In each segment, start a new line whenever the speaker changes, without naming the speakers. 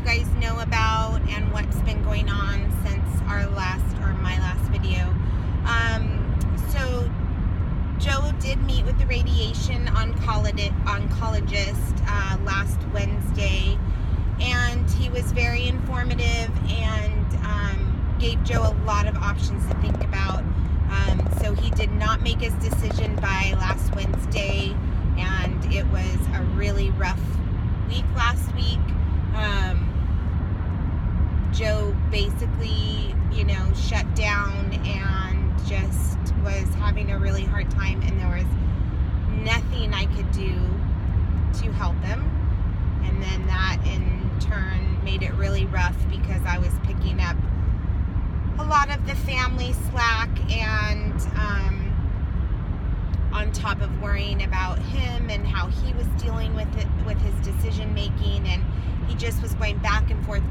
guys know about and what's been going on since my last video. So Joe did meet with the radiation oncologist last Wednesday, and he was very informative and gave Joe a lot of options to think about. So he did not make his decision by last Wednesday, and it was a really rough week last week. Joe basically, shut down and just was having a really hard time, and there was nothing I could do to help him. And then that in turn made it really rough because I was picking up a lot of the family slack, and on top of worrying about him and how he was dealing with it, with his decision making, and he just was going back and forth.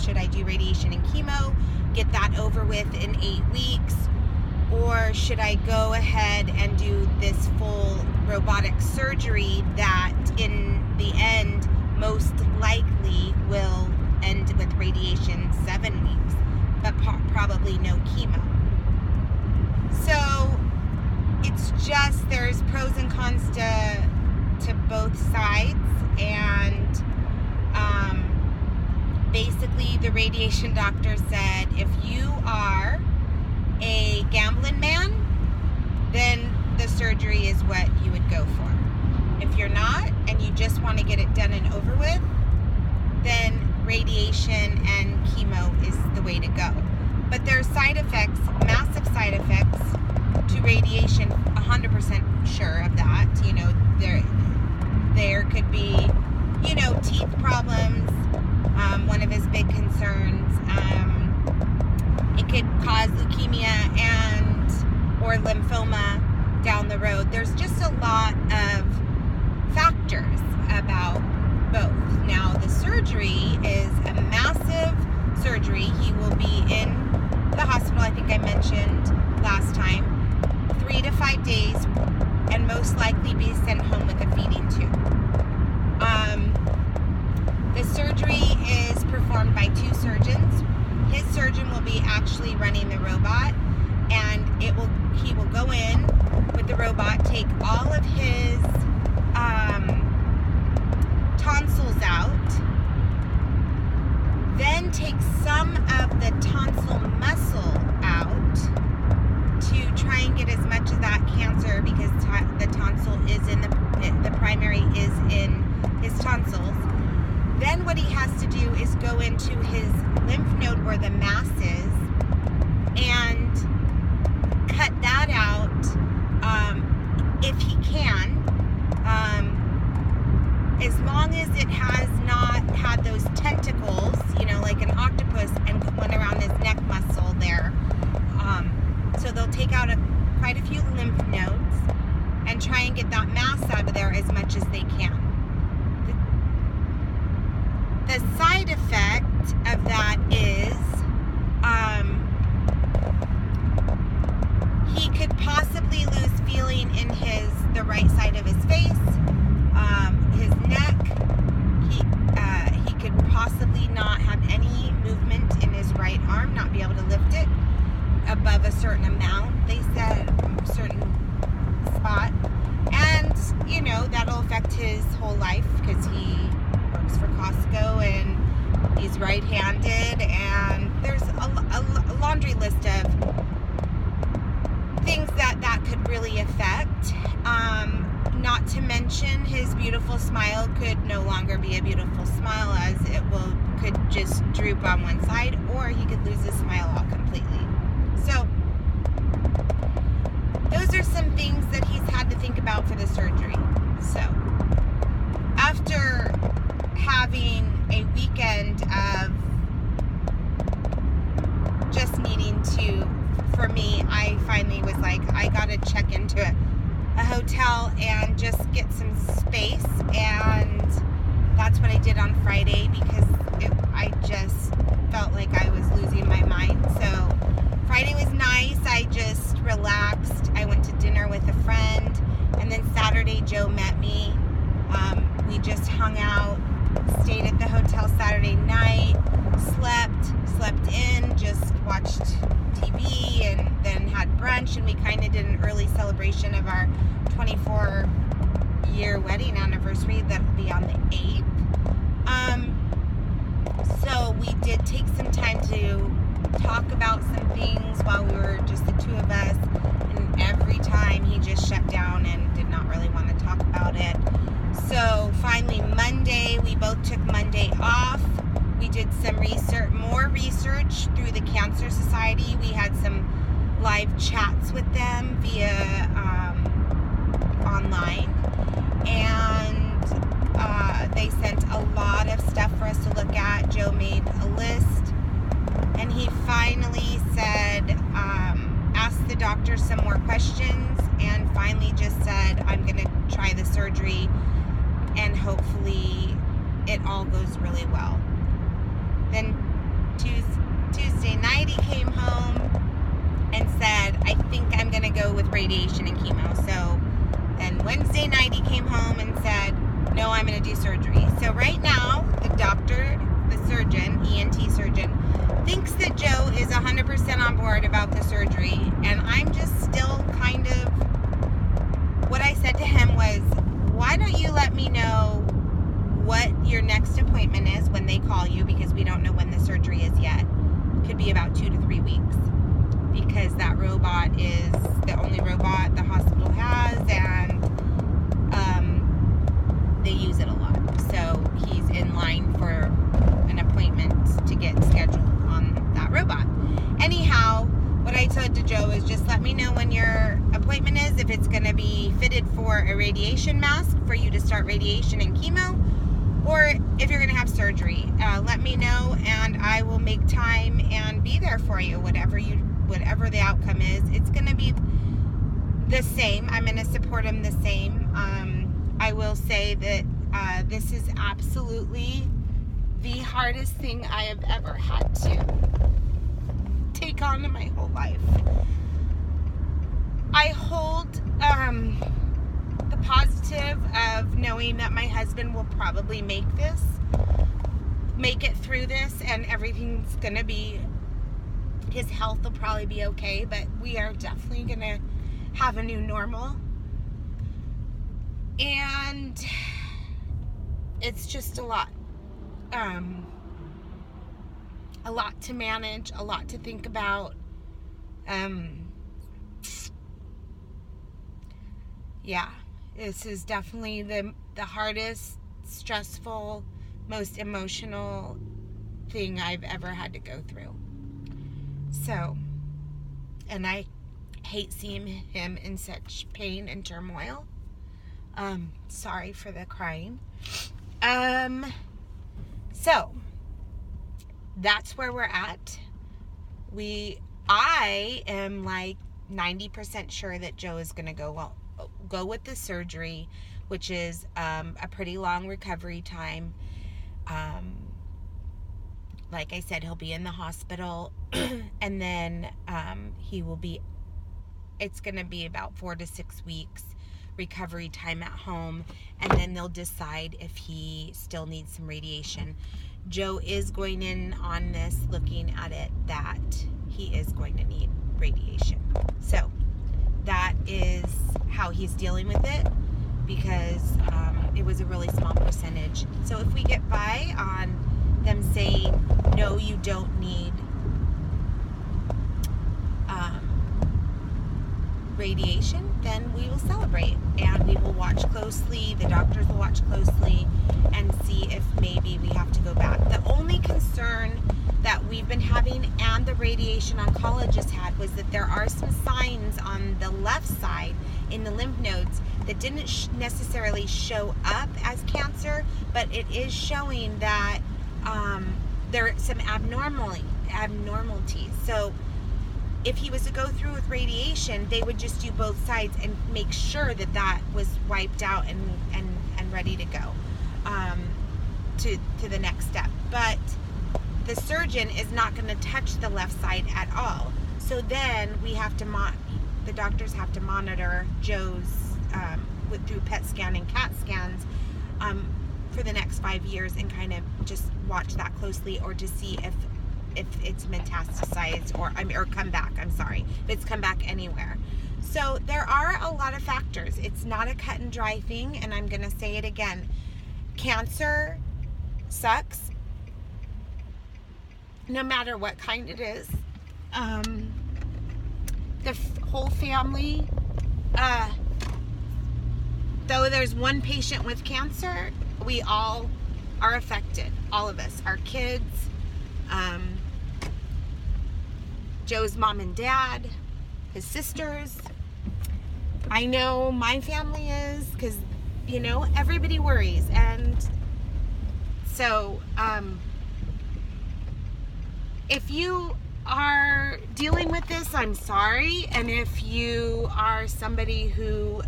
Should I do radiation and chemo, get that over with in 8 weeks, or should I go ahead and do this full robotic surgery that in the end most likely will end with radiation 7 weeks, but probably no chemo. So it's just, there's pros and cons to both sides, and basically the radiation doctor said if you are a gambling man, then the surgery is what you would go for. If you're not, and you just want to get it done and over with, then radiation and chemo is the way to go. But there are side effects, massive side effects to radiation, 100% sure of that. There could be, teeth problems, one of his big concerns. It could cause leukemia or lymphoma down the road. There's just a lot of factors about both. Now, the surgery is a massive surgery. He will be in the hospital, I think I mentioned last time, 3 to 5 days, and most likely be sent home with a feeding tube. The surgery is performed by 2 surgeons. His surgeon will be actually running the robot, and he will go in with the robot, take all of his tonsils out, then take some of the tonsil muscle out to try and get as much of that cancer, because the tonsil is the primary is in his tonsils. Then what he has to do is go into his lymph node where the mass is and cut that out, if he can, as long as it has not had those tentacles, like an octopus, and put one around his neck muscle there. So they'll take out quite a few lymph nodes and try and get that mass out of there as much as they can. The side effect of that is he could possibly lose feeling in the right side of his face, his neck. He could possibly not have any movement in his right arm, not be able to lift it above a certain amount, they said, a certain spot. And, that'll affect his whole life because he works for Costco and he's right-handed, and there's a laundry list of things that could really affect. Not to mention his beautiful smile could no longer be a beautiful smile, as it could just droop on one side, or he could lose his smile all completely. So those are some things that he's had to think about for the surgery. So after having a weekend of just needing to, for me, I finally was like, I gotta check into a hotel and just get some space, and that's what I did on Friday, because I just felt like I was losing my mind. So Friday was nice. I just relaxed. I went to dinner with a friend, and then Saturday Joe met me. We just hung out, stayed at the hotel Saturday night. slept in, just watched TV, and then had brunch, and we kind of did an early celebration of our 24-year wedding anniversary that will be on the 8th. So we did take some time to talk about some things while we were just the two of us, and every time he just shut down and did not really want to talk about it. So finally Monday, we both took Monday off. We did some more research through the Cancer Society. We had some live chats with them via online, and they sent a lot of stuff for us to look at. Joe made a list, and he finally said, asked the doctor some more questions, and finally just said, I'm going to try the surgery, and hopefully it all goes really well. Then Tuesday night he came home and said, I think I'm going to go with radiation and chemo. So then Wednesday night he came home and said, no, I'm going to do surgery. So right now, the doctor, the surgeon, ENT surgeon, thinks that Joe is 100% on board about the surgery. And I'm just still kind of, what I said to him was, why don't you let me know what your next appointment is when they call you, because we don't know when the surgery is yet. It could be about 2 to 3 weeks, because that robot is the only robot the hospital has, and they use it a lot. So he's in line for an appointment to get scheduled on that robot. Anyhow, what I said to Joe is, just let me know when your appointment is, if it's going to be fitted for a radiation mask for you to start radiation and chemo, or if you're going to have surgery. Let me know, and I will make time and be there for you, whatever the outcome is. It's going to be the same. I'm going to support him the same. I will say that this is absolutely the hardest thing I have ever had to take on in my whole life. I hold the positive of knowing that my husband will probably make it through this, and everything's gonna be, his health will probably be okay, but we are definitely gonna have a new normal. And it's just a lot to manage, a lot to think about. Yeah, this is definitely the hardest, stressful, most emotional thing I've ever had to go through. So, and I hate seeing him in such pain and turmoil. Sorry for the crying. So that's where we're at. I am like 90% sure that Joe is going to go with the surgery, which is a pretty long recovery time. Like I said, he'll be in the hospital, and then it's going to be about 4 to 6 weeks recovery time at home, and then they'll decide if he still needs some radiation. Joe is going in on this, looking at it, that he is going to need radiation. So that is how he's dealing with it, because it was a really small percentage. So if we get by on them saying, no, you don't need radiation, then we will celebrate, and we will watch closely. The doctors will watch closely and see if maybe we have to go back. The only concern that we've been having, and the radiation oncologist had, was that there are some signs on the left side in the lymph nodes that didn't necessarily show up as cancer, but it is showing that there are some abnormalities. So if he was to go through with radiation, they would just do both sides and make sure that that was wiped out and ready to go to the next step. But the surgeon is not going to touch the left side at all. So then we have to the doctors have to monitor Joe's through PET scan and CAT scans for the next 5 years, and kind of just watch that closely, or to see if if it's metastasized or come back. I'm sorry, if it's come back anywhere. So there are a lot of factors. It's not a cut and dry thing, and I'm going to say it again. Cancer sucks, no matter what kind it is. The whole family, though there's one patient with cancer, we all are affected. All of us, our kids, Joe's mom and dad, his sisters. I know my family is, because, you know, everybody worries. And so, if you are dealing with this, I'm sorry. And if you are somebody who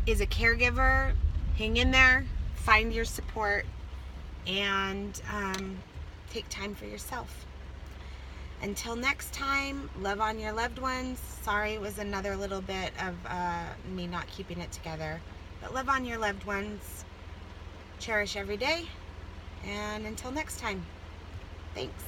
is a caregiver, hang in there, find your support, and take time for yourself. Until next time, love on your loved ones. Sorry, it was another little bit of me not keeping it together. But love on your loved ones. Cherish every day. And until next time, thanks.